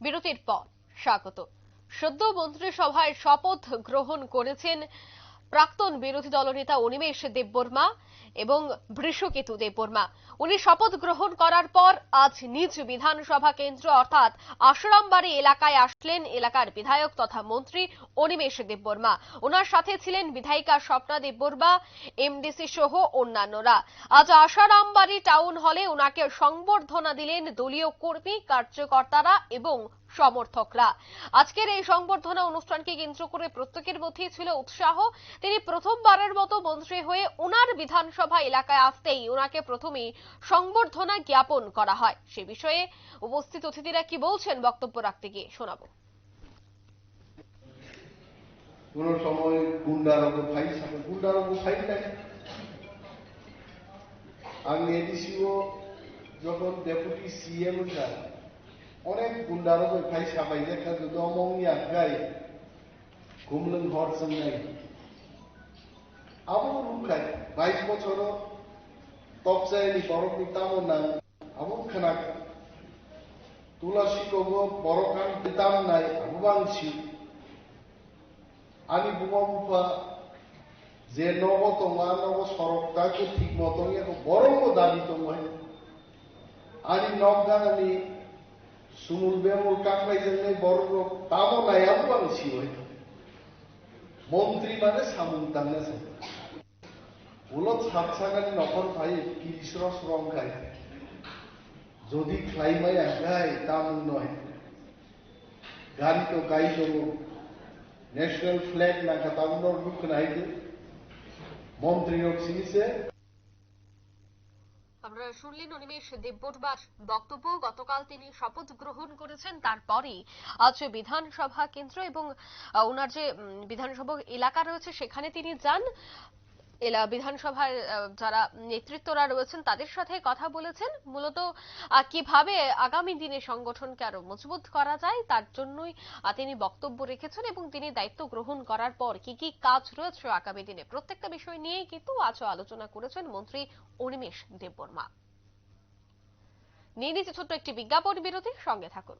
বিরতির পর স্বাগত। সদ্য মন্ত্রিসভায় শপথ গ্রহণ করেছেন প্রাক্তন বিরোধী দলনেতা অনিমেষ দেববর্মা এবং বৃষকেতু দেববর্মা। উনি শপথ গ্রহণ করার পর আজ নিজ বিধানসভা কেন্দ্র অর্থাৎ আশরামবাড়ি এলাকায় আসলেন এলাকার বিধায়ক তথা মন্ত্রী অনিমেষ দেববর্মা। ওনার সাথে ছিলেন বিধায়িকা স্বপ্না দেববর্মা, এমডিসি সহ অন্যান্যরা। আজ আশরামবাড়ি টাউন হলে ওনাকে সংবর্ধনা দিলেন দলীয় কর্মী, কার্যকর্তারা এবং সমর্থকরা। আজকের এই সংবর্ধনা অনুষ্ঠানকে কেন্দ্র করে প্রত্যেকের মধ্যেই ছিল উৎসাহ। তিনি প্রথমবারের মতো মন্ত্রী হয়ে ওনার বিধানসভা এলাকায় আসতেই ওনাকে প্রথমেই সংবর্ধনা জ্ঞাপন করা হয়। সে বিষয়ে উপস্থিত অতিথিরা কি বলছেন বক্তব্য রাখতে গিয়ে শোনাবো। কোন সময় গুন্ডারোগ ফাইল নাই। আমি এডিসিও যখন ডেপুটি সিএম অনেক গুন্ডারোগ ফাইল সাবাই দেখা যদি অমংয়া গাই ঘুমলং হর নাই আবু রুখাই 22 বছর তপসাইনি বরফনি তামনা আবু খানা তুলাসীকব বরকান দিতাম নাই আবু বাংসি আমি বুমা বুফা যে নব তোমা নব সড়কটাকে ঠিক মতো বড় দাবি তোমায় আমি নবগানি সুমুল বেমুল কাকরাইজেন বড় তামো নাই আবু বাংসি হয় মন্ত্রী মানে সামুন টান্নেছে উলত সাতসাগানি নকল ভাই 30 রস রং খায় যদি খাইমাই আগায় তামুন নয় গাড়ি তো গাই দম ন্যাশনাল ফ্ল্যাগ না তামুনর মুখ নাইতে মন্ত্রী হোক সিনিসে। আমরা শুনলেন অনিমেষ দেববর্মার বক্তব্য। গতকাল তিনি শপথ গ্রহণ করেছেন, তারপরেই আজ বিধানসভা কেন্দ্র এবং ওনার যে বিধানসভা এলাকা রয়েছে সেখানে তিনি যান। বিধানসভার যারা নেতৃত্বরা রয়েছেন তাদের সাথে কথা বলেছেন। মূলত কিভাবে আগামী দিনে সংগঠনকে আরো মজবুত করা যায় তার জন্যই তিনি বক্তব্য রেখেছেন এবং তিনি দায়িত্ব গ্রহণ করার পর কি কি কাজ রয়েছে আগামী দিনে প্রত্যেকটা বিষয় নিয়েই কিন্তু আজও আলোচনা করেছেন মন্ত্রী অনিমেষ দেববর্মা। নিয়ে নিচ্ছে ছোট্ট একটি বিজ্ঞাপন বিরতির সঙ্গে থাকুন।